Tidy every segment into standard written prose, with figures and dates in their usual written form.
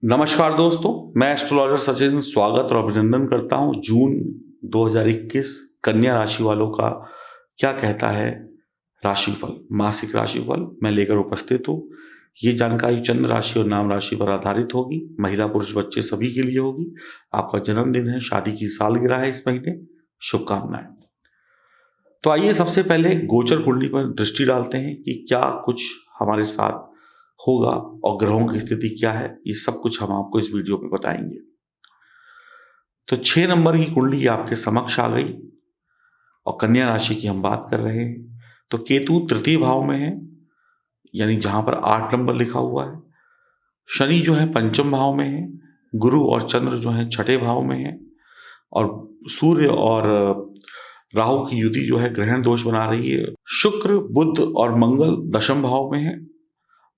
नमस्कार दोस्तों, मैं एस्ट्रोलॉजर सचिन स्वागत और अभिनंदन करता हूं। जून 2021 कन्या राशि वालों का क्या कहता है राशिफल, मासिक राशिफल मैं लेकर उपस्थित हूं। ये जानकारी चंद्र राशि और नाम राशि पर आधारित होगी। महिला पुरुष बच्चे सभी के लिए होगी। आपका जन्मदिन है, शादी की सालगिरह है इस महीने, शुभकामनाएं। तो आइए सबसे पहले गोचर कुंडली पर दृष्टि डालते हैं कि क्या कुछ हमारे साथ होगा और ग्रहों की स्थिति क्या है। ये सब कुछ हम आपको इस वीडियो में बताएंगे। तो 6 नंबर की कुंडली आपके समक्ष आ गई और कन्या राशि की हम बात कर रहे हैं। तो केतु तृतीय भाव में है, यानी जहां पर 8 नंबर लिखा हुआ है। शनि जो है पंचम भाव में है। गुरु और चंद्र जो है छठे भाव में है और सूर्य और राहु की युति जो है ग्रहण दोष बना रही है। शुक्र बुध और मंगल दशम भाव में है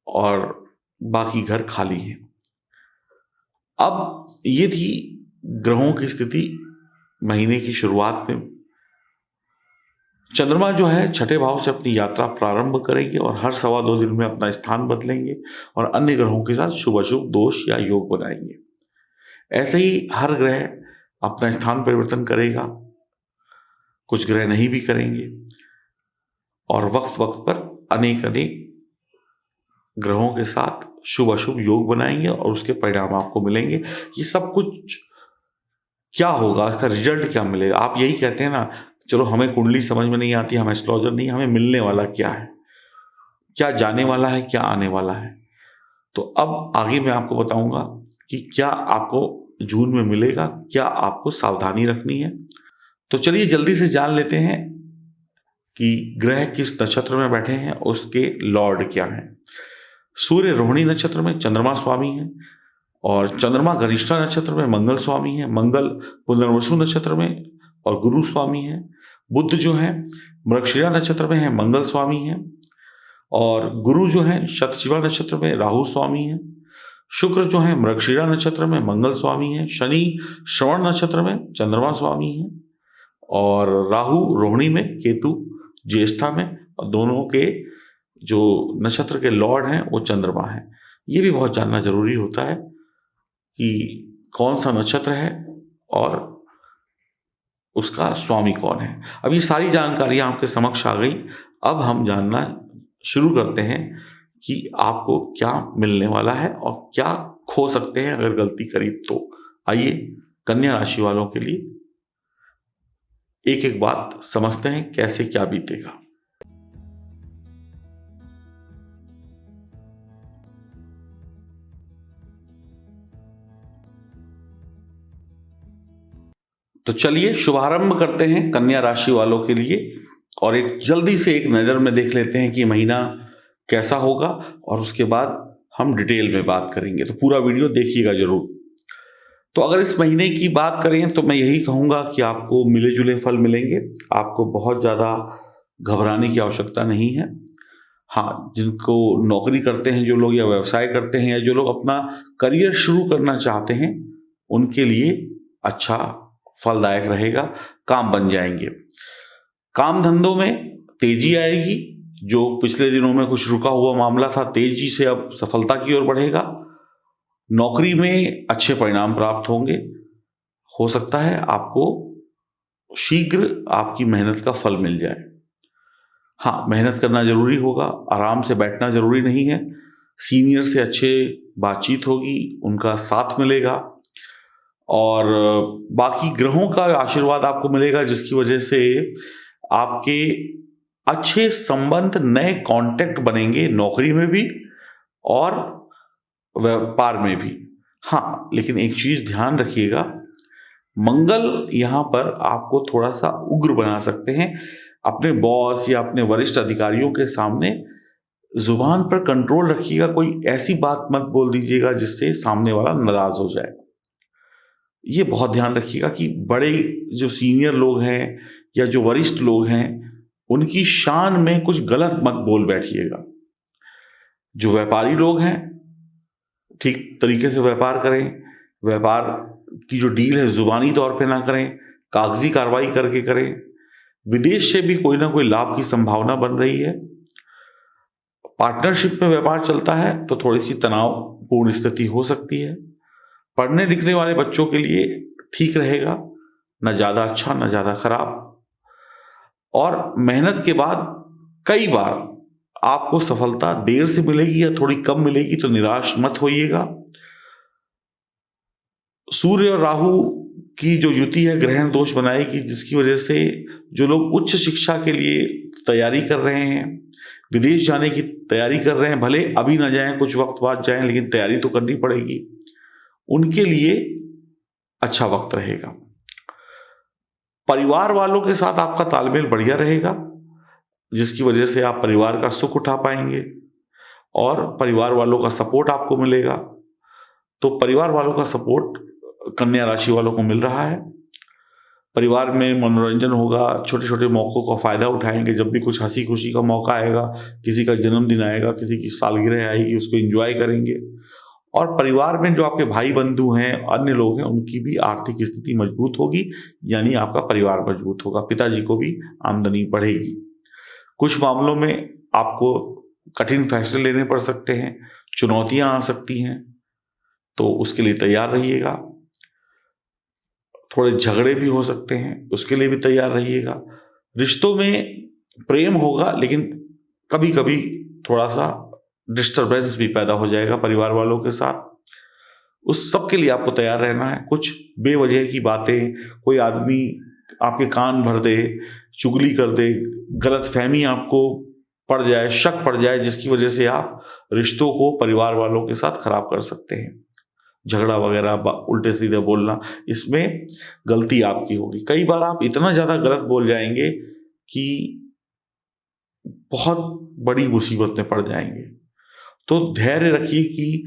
और बाकी घर खाली है। अब ये थी ग्रहों की स्थिति महीने की शुरुआत में। चंद्रमा जो है छठे भाव से अपनी यात्रा प्रारंभ करेंगे और हर 2.25 दिन में अपना स्थान बदलेंगे और अन्य ग्रहों के साथ शुभ अशुभ दोष या योग बनाएंगे। ऐसे ही हर ग्रह अपना स्थान परिवर्तन करेगा, कुछ ग्रह नहीं भी करेंगे और वक्त वक्त पर अनेक अनेक ग्रहों के साथ शुभ अशुभ योग बनाएंगे और उसके परिणाम आपको मिलेंगे। ये सब कुछ क्या होगा, इसका रिजल्ट क्या मिलेगा। आप यही कहते हैं ना, चलो हमें कुंडली समझ में नहीं आती, हम एस्ट्रोलॉजर नहीं, हमें मिलने वाला क्या है, क्या जाने वाला है, क्या आने वाला है। तो अब आगे मैं आपको बताऊंगा कि क्या आपको जून में मिलेगा, क्या आपको सावधानी रखनी है। तो चलिए जल्दी से जान लेते हैं कि ग्रह किस नक्षत्र में बैठे हैं, उसके लॉर्ड क्या हैं। सूर्य रोहिणी नक्षत्र में चंद्रमा स्वामी है और चंद्रमा गरिष्ठा नक्षत्र में मंगल स्वामी है। मंगल पुनर्वसु नक्षत्र में और गुरु स्वामी है। बुध जो है मृगशिरा नक्षत्र में है, मंगल स्वामी है और गुरु जो है शतशिवा नक्षत्र में राहु स्वामी है। शुक्र जो है मृगशिरा नक्षत्र में मंगल स्वामी है। शनि श्रवण नक्षत्र में चंद्रमा स्वामी है और राहु रोहिणी में, केतु ज्येष्ठा में और दोनों के जो नक्षत्र के लॉर्ड हैं वो चंद्रमा है। ये भी बहुत जानना जरूरी होता है कि कौन सा नक्षत्र है और उसका स्वामी कौन है। अब ये सारी जानकारियां आपके समक्ष आ गई। अब हम जानना शुरू करते हैं कि आपको क्या मिलने वाला है और क्या खो सकते हैं अगर गलती करी तो। आइए कन्या राशि वालों के लिए एक एक बात समझते हैं कैसे क्या बीतेगा। तो चलिए शुभारंभ करते हैं कन्या राशि वालों के लिए और एक जल्दी से एक नज़र में देख लेते हैं कि महीना कैसा होगा और उसके बाद हम डिटेल में बात करेंगे। तो पूरा वीडियो देखिएगा जरूर। तो अगर इस महीने की बात करें तो मैं यही कहूँगा कि आपको मिले जुले फल मिलेंगे। आपको बहुत ज़्यादा घबराने की आवश्यकता नहीं है। हाँ, जिनको नौकरी करते हैं जो लोग, या व्यवसाय करते हैं, या जो लोग अपना करियर शुरू करना चाहते हैं, उनके लिए अच्छा फलदायक रहेगा। काम बन जाएंगे। काम धंधों में तेजी आएगी। जो पिछले दिनों में कुछ रुका हुआ मामला था, तेजी से अब सफलता की ओर बढ़ेगा। नौकरी में अच्छे परिणाम प्राप्त होंगे। हो सकता है आपको शीघ्र आपकी मेहनत का फल मिल जाए। हाँ, मेहनत करना जरूरी होगा, आराम से बैठना जरूरी नहीं है। सीनियर से अच्छे बातचीत होगी, उनका साथ मिलेगा और बाकी ग्रहों का आशीर्वाद आपको मिलेगा, जिसकी वजह से आपके अच्छे संबंध, नए कांटेक्ट बनेंगे नौकरी में भी और व्यापार में भी। हाँ, लेकिन एक चीज ध्यान रखिएगा, मंगल यहां पर आपको थोड़ा सा उग्र बना सकते हैं। अपने बॉस या अपने वरिष्ठ अधिकारियों के सामने जुबान पर कंट्रोल रखिएगा। कोई ऐसी बात मत बोल दीजिएगा जिससे सामने वाला नाराज हो जाए। ये बहुत ध्यान रखिएगा कि बड़े जो सीनियर लोग हैं या जो वरिष्ठ लोग हैं, उनकी शान में कुछ गलत मत बोल बैठिएगा। जो व्यापारी लोग हैं, ठीक तरीके से व्यापार करें। व्यापार की जो डील है जुबानी तौर पे ना करें, कागजी कार्रवाई करके करें। विदेश से भी कोई ना कोई लाभ की संभावना बन रही है। पार्टनरशिप में व्यापार चलता है तो थोड़ी सी तनावपूर्ण स्थिति हो सकती है। पढ़ने लिखने वाले बच्चों के लिए ठीक रहेगा, न ज़्यादा अच्छा न ज़्यादा खराब। और मेहनत के बाद कई बार आपको सफलता देर से मिलेगी या थोड़ी कम मिलेगी, तो निराश मत होइएगा। सूर्य और राहु की जो युति है ग्रहण दोष बनाएगी, जिसकी वजह से जो लोग उच्च शिक्षा के लिए तैयारी कर रहे हैं, विदेश जाने की तैयारी कर रहे हैं, भले अभी ना जाएं, कुछ वक्त बाद जाएं, लेकिन तैयारी तो करनी पड़ेगी, उनके लिए अच्छा वक्त रहेगा। परिवार वालों के साथ आपका तालमेल बढ़िया रहेगा, जिसकी वजह से आप परिवार का सुख उठा पाएंगे और परिवार वालों का सपोर्ट आपको मिलेगा। तो परिवार वालों का सपोर्ट कन्या राशि वालों को मिल रहा है। परिवार में मनोरंजन होगा, छोटे छोटे मौक़ों का फ़ायदा उठाएंगे। जब भी कुछ हंसी खुशी का मौका आएगा, किसी का जन्मदिन आएगा, किसी की सालगिरह आएगी, उसको एंजॉय करेंगे। और परिवार में जो आपके भाई बंधु हैं, अन्य लोग हैं, उनकी भी आर्थिक स्थिति मजबूत होगी, यानी आपका परिवार मजबूत होगा। पिताजी को भी आमदनी बढ़ेगी। कुछ मामलों में आपको कठिन फैसले लेने पड़ सकते हैं, चुनौतियां आ सकती हैं, तो उसके लिए तैयार रहिएगा। थोड़े झगड़े भी हो सकते हैं, उसके लिए भी तैयार रहिएगा। रिश्तों में प्रेम होगा, लेकिन कभी कभी थोड़ा सा डिस्टरबेंस भी पैदा हो जाएगा परिवार वालों के साथ। उस सब के लिए आपको तैयार रहना है। कुछ बेवजह की बातें, कोई आदमी आपके कान भर दे, चुगली कर दे, गलत फहमी आपको पड़ जाए, शक पड़ जाए, जिसकी वजह से आप रिश्तों को परिवार वालों के साथ खराब कर सकते हैं। झगड़ा वगैरह, उल्टे सीधे बोलना, इसमें गलती आपकी होगी। कई बार आप इतना ज़्यादा गलत बोल जाएंगे कि बहुत बड़ी मुसीबत में पड़ जाएंगे। तो धैर्य रखिए कि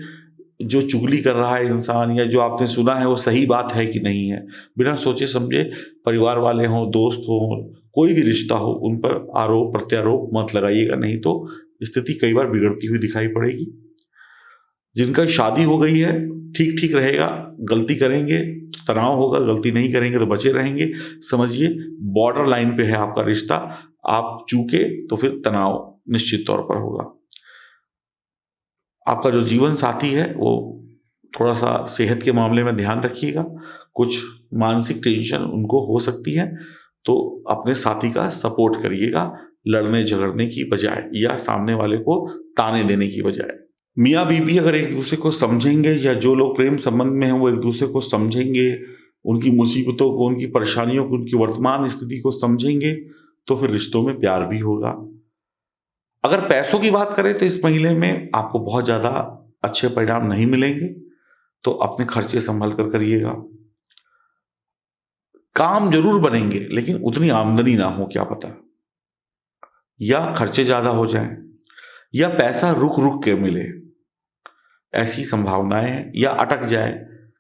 जो चुगली कर रहा है इंसान या जो आपने सुना है वो सही बात है कि नहीं है। बिना सोचे समझे परिवार वाले हों, दोस्त हों, कोई भी रिश्ता हो, उन पर आरोप प्रत्यारोप मत लगाइएगा, नहीं तो स्थिति कई बार बिगड़ती हुई दिखाई पड़ेगी। जिनका शादी हो गई है, ठीक ठीक रहेगा। गलती करेंगे तो तनाव होगा, गलती नहीं करेंगे तो बचे रहेंगे। समझिए बॉर्डर लाइन पे है आपका रिश्ता, आप चूके तो फिर तनाव निश्चित तौर पर होगा। आपका जो जीवन साथी है वो थोड़ा सा सेहत के मामले में ध्यान रखिएगा। कुछ मानसिक टेंशन उनको हो सकती है, तो अपने साथी का सपोर्ट करिएगा, लड़ने झगड़ने की बजाय या सामने वाले को ताने देने की बजाय। मियाँ बीबी अगर एक दूसरे को समझेंगे, या जो लोग प्रेम संबंध में हैं वो एक दूसरे को समझेंगे, उनकी मुसीबतों को, उनकी परेशानियों को, उनकी वर्तमान स्थिति को समझेंगे, तो फिर रिश्तों में प्यार भी होगा। अगर पैसों की बात करें तो इस महीने में आपको बहुत ज़्यादा अच्छे परिणाम नहीं मिलेंगे, तो अपने खर्चे संभल कर करिएगा। काम जरूर बनेंगे, लेकिन उतनी आमदनी ना हो, क्या पता, या खर्चे ज़्यादा हो जाएं, या पैसा रुक रुक के मिले, ऐसी संभावनाएं हैं। या अटक जाए,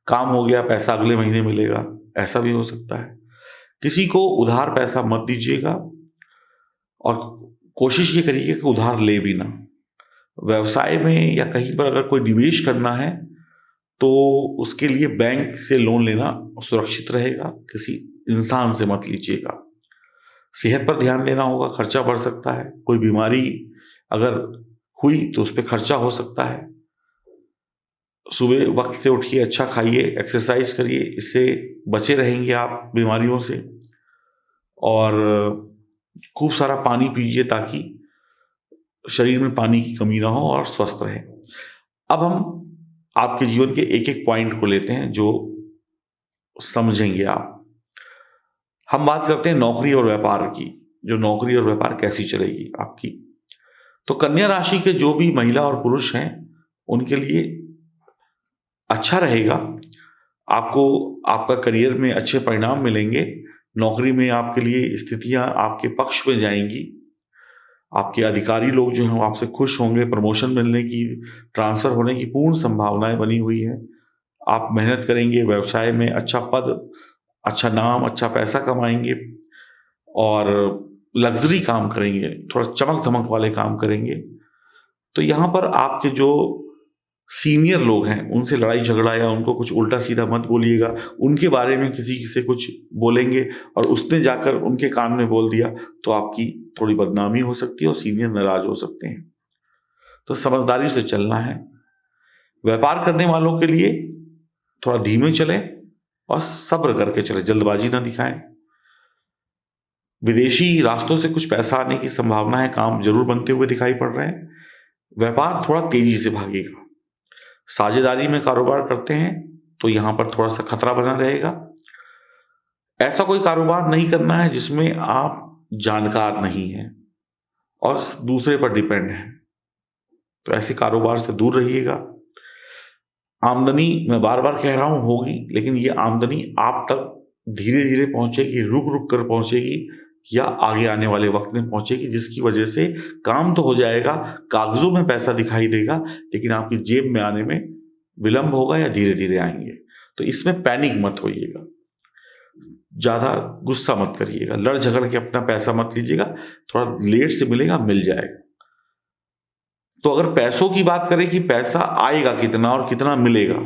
काम हो गया, पैसा अगले महीने मिलेगा, ऐसा भी हो सकता है। किसी को उधार पैसा मत दीजिएगा, और कोशिश ये करिए कि उधार ले भी ना। व्यवसाय में या कहीं पर अगर कोई निवेश करना है तो उसके लिए बैंक से लोन लेना सुरक्षित रहेगा, किसी इंसान से मत लीजिएगा। सेहत पर ध्यान देना होगा, खर्चा बढ़ सकता है। कोई बीमारी अगर हुई तो उस पर खर्चा हो सकता है। सुबह वक्त से उठिए, अच्छा खाइए, एक्सरसाइज करिए, इससे बचे रहेंगे आप बीमारियों से। और खूब सारा पानी पीजिए ताकि शरीर में पानी की कमी ना हो और स्वस्थ रहे। अब हम आपके जीवन के एक एक पॉइंट को लेते हैं जो समझेंगे आप। हम बात करते हैं नौकरी और व्यापार की। जो नौकरी और व्यापार कैसी चलेगी आपकी, तो कन्या राशि के जो भी महिला और पुरुष हैं उनके लिए अच्छा रहेगा। आपको आपका करियर में अच्छे परिणाम मिलेंगे। नौकरी में आपके लिए स्थितियां आपके पक्ष में जाएंगी। आपके अधिकारी लोग जो हैं वो आपसे खुश होंगे। प्रमोशन मिलने की, ट्रांसफर होने की पूर्ण संभावनाएं बनी हुई है। आप मेहनत करेंगे, व्यवसाय में अच्छा पद, अच्छा नाम, अच्छा पैसा कमाएंगे, और लग्जरी काम करेंगे, थोड़ा चमक धमक वाले काम करेंगे। तो यहाँ पर आपके जो सीनियर लोग हैं उनसे लड़ाई झगड़ा या उनको कुछ उल्टा सीधा मत बोलिएगा। उनके बारे में किसी से कुछ बोलेंगे और उसने जाकर उनके कान में बोल दिया तो आपकी थोड़ी बदनामी हो सकती है और सीनियर नाराज हो सकते हैं। तो समझदारी से चलना है। व्यापार करने वालों के लिए थोड़ा धीमे चलें और सब्र करके चलें, जल्दबाजी ना दिखाएं। विदेशी रास्तों से कुछ पैसा आने की संभावना है, काम जरूर बनते हुए दिखाई पड़ रहे हैं। व्यापार थोड़ा तेजी से भागेगा। साझेदारी में कारोबार करते हैं तो यहां पर थोड़ा सा खतरा बना रहेगा। ऐसा कोई कारोबार नहीं करना है जिसमें आप जानकार नहीं हैं और दूसरे पर डिपेंड हैं, तो ऐसे कारोबार से दूर रहिएगा। आमदनी मैं बार बार कह रहा हूं होगी, लेकिन ये आमदनी आप तक धीरे धीरे पहुंचेगी, रुक रुक कर पहुंचेगी या आगे आने वाले वक्त में पहुंचेगी, जिसकी वजह से काम तो हो जाएगा, कागजों में पैसा दिखाई देगा, लेकिन आपकी जेब में आने में विलंब होगा या धीरे धीरे आएंगे। तो इसमें पैनिक मत होइएगा, ज्यादा गुस्सा मत करिएगा, लड़ झगड़ के अपना पैसा मत लीजिएगा, थोड़ा लेट से मिलेगा, मिल जाएगा। तो अगर पैसों की बात करें कि पैसा आएगा कितना और कितना मिलेगा,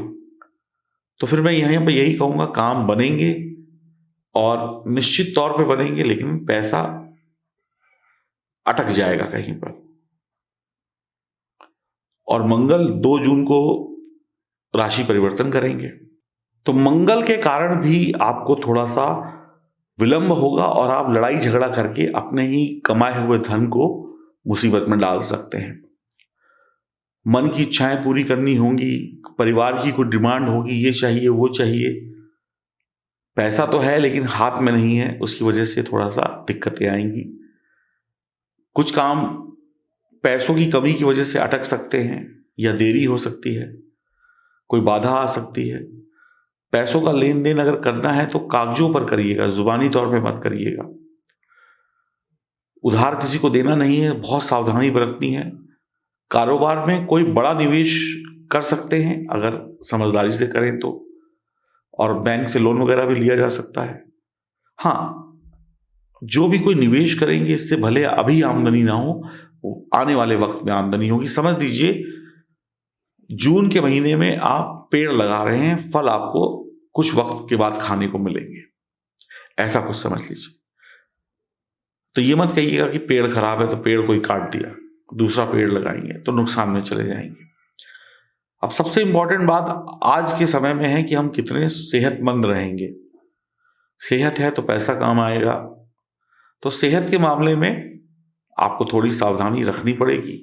तो फिर मैं यहीं पर यही कहूंगा, काम बनेंगे और निश्चित तौर पे बनेंगे, लेकिन पैसा अटक जाएगा कहीं पर। और मंगल 2 जून को राशि परिवर्तन करेंगे, तो मंगल के कारण भी आपको थोड़ा सा विलंब होगा और आप लड़ाई झगड़ा करके अपने ही कमाए हुए धन को मुसीबत में डाल सकते हैं। मन की इच्छाएं पूरी करनी होंगी, परिवार की कोई डिमांड होगी, ये चाहिए वो चाहिए। पैसा तो है लेकिन हाथ में नहीं है, उसकी वजह से थोड़ा सा दिक्कतें आएंगी। कुछ काम पैसों की कमी की वजह से अटक सकते हैं या देरी हो सकती है, कोई बाधा आ सकती है। पैसों का लेन देन अगर करना है तो कागजों पर करिएगा, जुबानी तौर पे मत करिएगा। उधार किसी को देना नहीं है, बहुत सावधानी बरतनी है। कारोबार में कोई बड़ा निवेश कर सकते हैं अगर समझदारी से करें तो, और बैंक से लोन वगैरह भी लिया जा सकता है। हाँ, जो भी कोई निवेश करेंगे इससे भले अभी आमदनी ना हो, आने वाले वक्त में आमदनी होगी। समझ लीजिए जून के महीने में आप पेड़ लगा रहे हैं, फल आपको कुछ वक्त के बाद खाने को मिलेंगे, ऐसा कुछ समझ लीजिए। तो ये मत कहिएगा कि पेड़ खराब है तो पेड़ कोई काट दिया, दूसरा पेड़ लगाएंगे तो नुकसान में चले जाएंगे। अब सबसे इंपॉर्टेंट बात आज के समय में है कि हम कितने सेहतमंद रहेंगे। सेहत है तो पैसा काम आएगा, तो सेहत के मामले में आपको थोड़ी सावधानी रखनी पड़ेगी।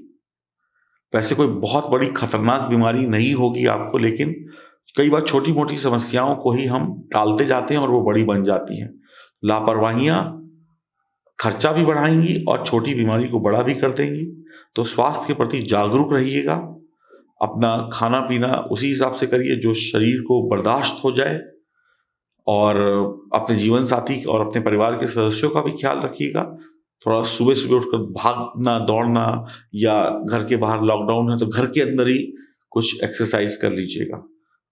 वैसे कोई बहुत बड़ी खतरनाक बीमारी नहीं होगी आपको, लेकिन कई बार छोटी मोटी समस्याओं को ही हम टालते जाते हैं और वो बड़ी बन जाती हैं। लापरवाहियां खर्चा भी बढ़ाएंगी और छोटी बीमारी को बड़ा भी कर देंगी। तो स्वास्थ्य के प्रति जागरूक रहिएगा, अपना खाना पीना उसी हिसाब से करिए जो शरीर को बर्दाश्त हो जाए, और अपने जीवन साथी और अपने परिवार के सदस्यों का भी ख्याल रखिएगा। थोड़ा सुबह सुबह उठकर भागना दौड़ना, या घर के बाहर लॉकडाउन है तो घर के अंदर ही कुछ एक्सरसाइज कर लीजिएगा,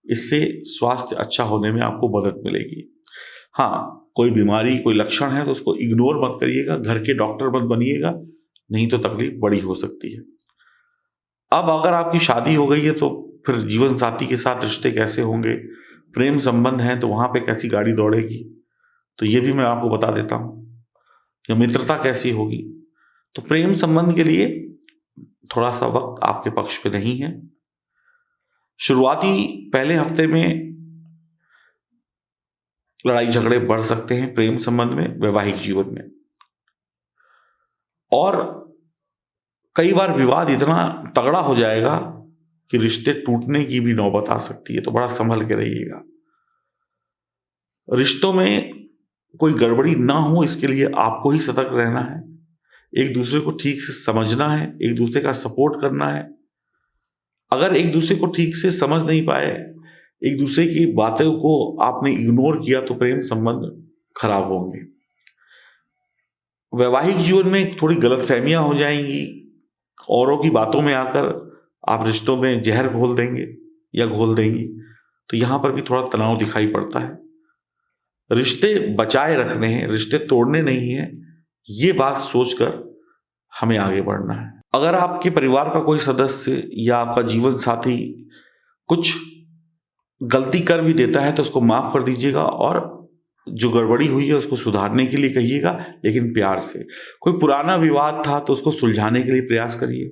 इससे स्वास्थ्य अच्छा होने में आपको मदद मिलेगी। हाँ, कोई बीमारी कोई लक्षण है तो उसको इग्नोर मत करिएगा, घर के डॉक्टर मत बनिएगा, नहीं तो तकलीफ बड़ी हो सकती है। अब अगर आपकी शादी हो गई है तो फिर जीवन साथी के साथ रिश्ते कैसे होंगे, प्रेम संबंध है तो वहां पे कैसी गाड़ी दौड़ेगी, तो ये भी मैं आपको बता देता हूं। या मित्रता कैसी होगी, तो प्रेम संबंध के लिए थोड़ा सा वक्त आपके पक्ष पे नहीं है। शुरुआती पहले हफ्ते में लड़ाई झगड़े बढ़ सकते हैं प्रेम संबंध में, वैवाहिक जीवन में, और कई बार विवाद इतना तगड़ा हो जाएगा कि रिश्ते टूटने की भी नौबत आ सकती है, तो बड़ा संभल के रहिएगा। रिश्तों में कोई गड़बड़ी ना हो इसके लिए आपको ही सतर्क रहना है, एक दूसरे को ठीक से समझना है, एक दूसरे का सपोर्ट करना है। अगर एक दूसरे को ठीक से समझ नहीं पाए, एक दूसरे की बातों को आपने इग्नोर किया, तो प्रेम संबंध खराब होंगे। वैवाहिक जीवन में थोड़ी गलतफहमियां हो जाएंगी, औरों की बातों में आकर आप रिश्तों में जहर घोल देंगे या घोल देंगी, तो यहां पर भी थोड़ा तनाव दिखाई पड़ता है। रिश्ते बचाए रखने हैं, रिश्ते तोड़ने नहीं है, ये बात सोचकर हमें आगे बढ़ना है। अगर आपके परिवार का कोई सदस्य या आपका जीवन साथी कुछ गलती कर भी देता है तो उसको माफ कर दीजिएगा, और जो गड़बड़ी हुई है उसको सुधारने के लिए कहिएगा, लेकिन प्यार से। कोई पुराना विवाद था तो उसको सुलझाने के लिए प्रयास करिए।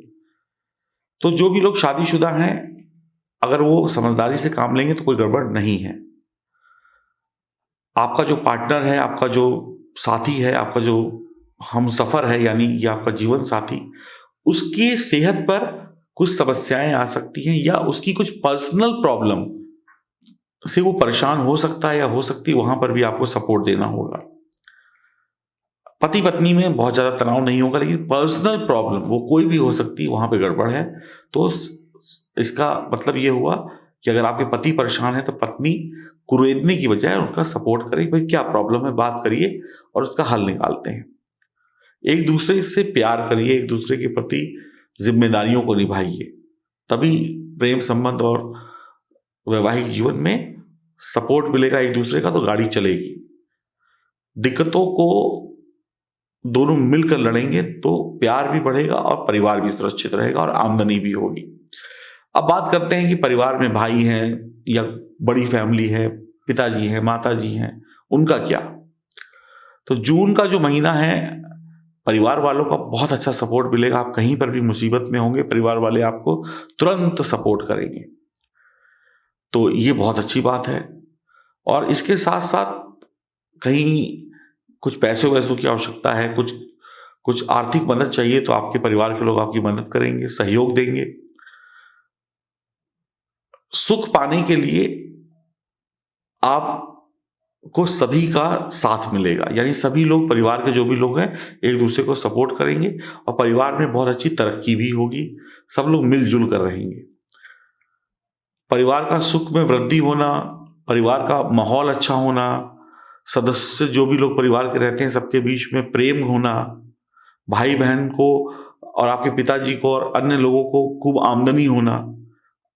तो जो भी लोग शादीशुदा हैं अगर वो समझदारी से काम लेंगे तो कोई गड़बड़ नहीं है। आपका जो पार्टनर है, आपका जो साथी है, आपका जो हमसफर है, यानी ये आपका जीवन साथी, उसकी सेहत पर कुछ समस्याएं आ सकती हैं या उसकी कुछ पर्सनल प्रॉब्लम से वो परेशान हो सकता है या हो सकती है, वहां पर भी आपको सपोर्ट देना होगा। पति पत्नी में बहुत ज्यादा तनाव नहीं होगा, लेकिन पर्सनल प्रॉब्लम वो कोई भी हो सकती है, वहां पे गड़बड़ है। तो इसका मतलब ये हुआ कि अगर आपके पति परेशान है तो पत्नी कुरेदने की बजाय उनका सपोर्ट करें, भाई क्या प्रॉब्लम है, बात करिए और उसका हल निकालते हैं। एक दूसरे से प्यार करिए, एक दूसरे के प्रति जिम्मेदारियों को निभाइए, तभी प्रेम संबंध और वैवाहिक जीवन में सपोर्ट मिलेगा एक दूसरे का, तो गाड़ी चलेगी। दिक्कतों को दोनों मिलकर लड़ेंगे तो प्यार भी बढ़ेगा और परिवार भी सुरक्षित रहेगा और आमदनी भी होगी। अब बात करते हैं कि परिवार में भाई हैं या बड़ी फैमिली है, पिताजी हैं, माताजी हैं, उनका क्या। तो जून का जो महीना है, परिवार वालों का बहुत अच्छा सपोर्ट मिलेगा। आप कहीं पर भी मुसीबत में होंगे, परिवार वाले आपको तुरंत सपोर्ट करेंगे, तो ये बहुत अच्छी बात है। और इसके साथ साथ कहीं कुछ पैसों वैसों की आवश्यकता है, कुछ आर्थिक मदद चाहिए, तो आपके परिवार के लोग आपकी मदद करेंगे, सहयोग देंगे। सुख पाने के लिए आपको सभी का साथ मिलेगा, यानी सभी लोग, परिवार के जो भी लोग हैं, एक दूसरे को सपोर्ट करेंगे और परिवार में बहुत अच्छी तरक्की भी होगी। सब लोग मिलजुल कर रहेंगे। परिवार का सुख में वृद्धि होना, परिवार का माहौल अच्छा होना, सदस्य जो भी लोग परिवार के रहते हैं सबके बीच में प्रेम होना, भाई बहन को और आपके पिताजी को और अन्य लोगों को खूब आमदनी होना,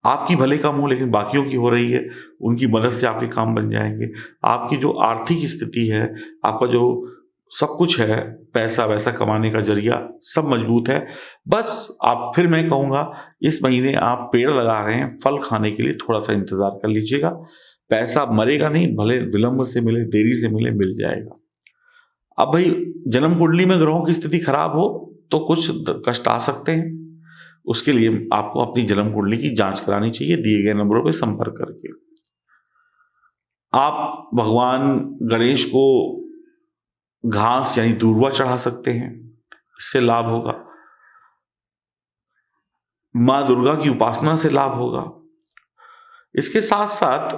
आपकी भले कम हो लेकिन बाकियों की हो रही है, उनकी मदद से आपके काम बन जाएंगे। आपकी जो आर्थिक स्थिति है, आपका जो सब कुछ है, पैसा वैसा कमाने का जरिया सब मजबूत है। बस आप, फिर मैं कहूँगा, इस महीने आप पेड़ लगा रहे हैं, फल खाने के लिए थोड़ा सा इंतजार कर लीजिएगा। पैसा मरेगा नहीं, भले विलंब से मिले, देरी से मिले, मिल जाएगा। अब भाई जन्म कुंडली में ग्रहों की स्थिति खराब हो तो कुछ कष्ट आ सकते हैं। उसके लिए आपको अपनी जन्म कुंडली की जांच करानी चाहिए, दिए गए नंबरों पर संपर्क करके। आप भगवान गणेश को घास यानी दूर्वा चढ़ा सकते हैं, इससे लाभ होगा। मां दुर्गा की उपासना से लाभ होगा। इसके साथ साथ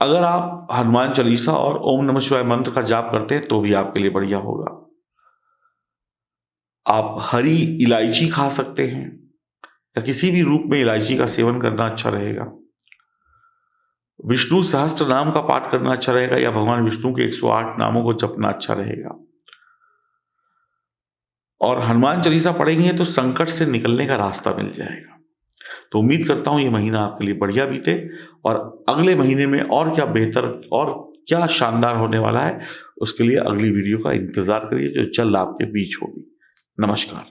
अगर आप हनुमान चालीसा और ओम नमः शिवाय मंत्र का जाप करते हैं तो भी आपके लिए बढ़िया होगा। आप हरी इलायची खा सकते हैं या किसी भी रूप में इलायची का सेवन करना अच्छा रहेगा। विष्णु सहस्त्र नाम का पाठ करना अच्छा रहेगा या भगवान विष्णु के 108 नामों को जपना अच्छा रहेगा। और हनुमान चालीसा पढ़ेंगे तो संकट से निकलने का रास्ता मिल जाएगा। तो उम्मीद करता हूं ये महीना आपके लिए बढ़िया बीते और अगले महीने में और क्या बेहतर और क्या शानदार होने वाला है, उसके लिए अगली वीडियो का इंतजार करिए जो जल्द आपके बीच होगी। नमस्कार।